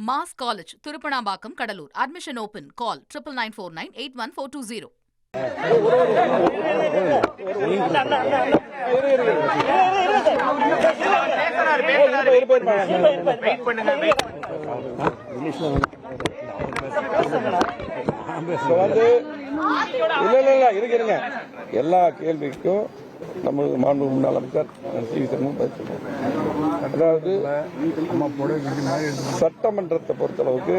Mass college Thiruppanambakkam Cuddalore admission open call 9994981420. இருங்க எல்லா கேள்விக்கும் நம்ம மாண்பு முன்னாள் அமைச்சர் சி.வி. சண்முகம் பதில் சொல்லுவோம். அதாவது சட்டமன்றத்தை பொறுத்தளவுக்கு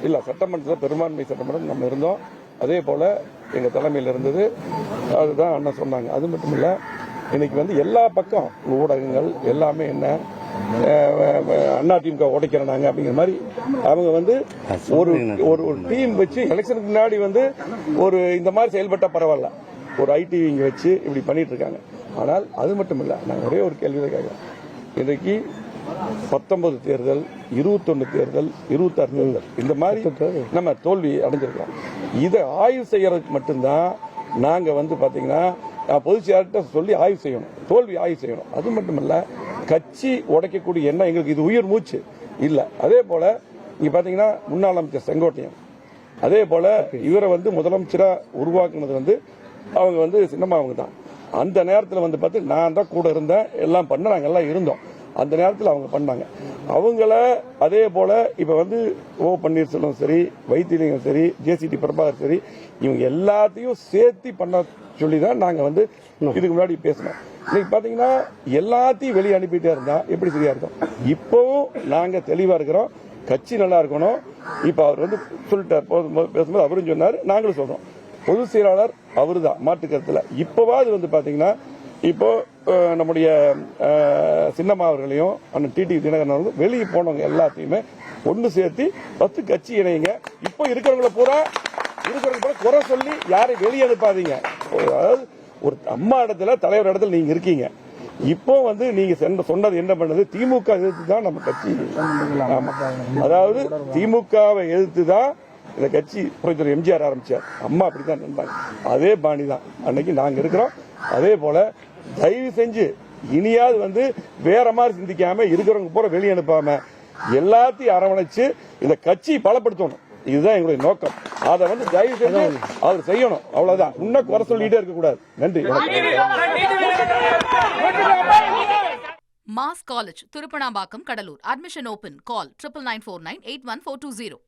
இல்ல, சட்டமன்றத்தில் பெரும்பான்மை சட்டமன்றம் நம்ம இருந்தோம். அதே போல எங்க தலைமையில் இருந்தது. அதுதான் அண்ணன் சொன்னாங்க. அது மட்டும் இல்ல, இன்னைக்கு வந்து எல்லா பக்கம் ஊடகங்கள் எல்லாமே என்ன அதிமுக உடைக்கிறாங்க அப்படிங்கிற மாதிரி அவங்க வந்து ஒரு டீம் வச்சு எலெக்ஷனுக்கு முன்னாடி வந்து ஒரு இந்த மாதிரி செயல்பட்டா பரவாயில்ல, ஒரு ஐடி இங்க வச்சு இப்படி பண்ணிட்டு இருக்காங்க. ஆனால் அது மட்டும் இல்ல, நாங்கள் ஒரே ஒரு கேள்வி கேட்கிறோம். இன்றைக்கு 19 தேர்தல், 21 தேர்தல், 26 தேர்தல் இந்த மாதிரி நம்ம தோல்வி அடைஞ்சிருக்கோம். இதை ஆய்வு செய்யறதுக்கு மட்டும்தான் நாங்க வந்து பாத்தீங்கன்னா பொதுச் செயலாளர்கிட்ட சொல்லி ஆய்வு செய்யணும், தோல்வி ஆய்வு செய்யணும். அது மட்டுமல்ல, கட்சி உடைக்கக்கூடிய எண்ணம் எங்களுக்கு இது உயிர் மூச்சு இல்ல. அதே போல நீங்க பாத்தீங்கன்னா முன்னாள் அமைச்சர் செங்கோட்டையன், அதே போல இவரை வந்து முதலமைச்சரா உருவாக்குனது வந்து அவங்க வந்து சின்னம்மா அவங்க தான். அந்த நேரத்தில் வந்து பார்த்து நான் தான் கூட இருந்தேன், எல்லாம் பண்ண நாங்கள் எல்லாம் இருந்தோம். அந்த நேரத்தில் அவங்க பண்ணாங்க. அவங்கள அதே போல இப்ப வந்து ஓ பன்னீர்செல்வம் சரி, வைத்திலிங்கம் சரி, ஜேசிடி பிரபாகர் சரி, இவங்க எல்லாத்தையும் சேர்த்து பண்ண சொல்லிதான் நாங்க வந்து இதுக்கு முன்னாடி பேசினோம். இன்னைக்கு பாத்தீங்கன்னா எல்லாத்தையும் வெளியே அனுப்பிட்டே இருந்தா எப்படி சரியா இருக்கும்? இப்பவும் நாங்க தெளிவா இருக்கிறோம், கட்சி நல்லா இருக்கணும். இப்ப அவர் வந்து சொல்லிட்டார், பேசும்போது அவரும் சொன்னாரு, நாங்களும் சொல்றோம். பொதுச் செயலாளர் அவரு தான், மாற்று கருத்துல. இப்பவாது வந்து பாத்தீங்கன்னா இப்போ நம்முடைய சின்னம்மா அவர்களையும் அண்ணன் டிடி தினகரன் அவர்களும் வெளியே போனவங்க எல்லாத்தையுமே ஒன்று சேர்த்து 10 கட்சி இணைங்க. இப்போ இருக்கிறவங்கள பூரா குறை சொல்லி யாரையும் வெளியே அனுப்பாதீங்க. அதாவது ஒரு அம்மா இடத்துல, தலைவர் இடத்துல நீங்க இருக்கீங்க. இப்போ வந்து நீங்க சொன்னது என்ன பண்ணது, திமுக எதிர்த்து தான் நம்ம கட்சி. அதாவது திமுகவை எதிர்த்து தான் இந்த கட்சி புரட்சித்தலைவர் எம்ஜிஆர் ஆரம்பிச்சார். அம்மா அப்படித்தான் இருந்தாங்க. அதே பாணி தான் அன்னைக்கு நாங்க இருக்கிறோம். அதே போல தயவு செஞ்சு இனியாவது வந்து வேற மாதிரி சிந்திக்காம இருக்கிறவங்க பூரா வெளியே அனுப்பாம எல்லாத்தையும் அரவணைச்சு இந்த கட்சி பலப்படுத்தணும். இதுதான் எங்களுடைய நோக்கம். அதை வந்து தயவு செஞ்சு அவர் செய்யணும். அவ்வளவுதான். இன்னும் குறை சொல்லிட்டே இருக்க கூடாது. நன்றி. Mass college Thiruppanambakkam Cuddalore admission open call 9994981420.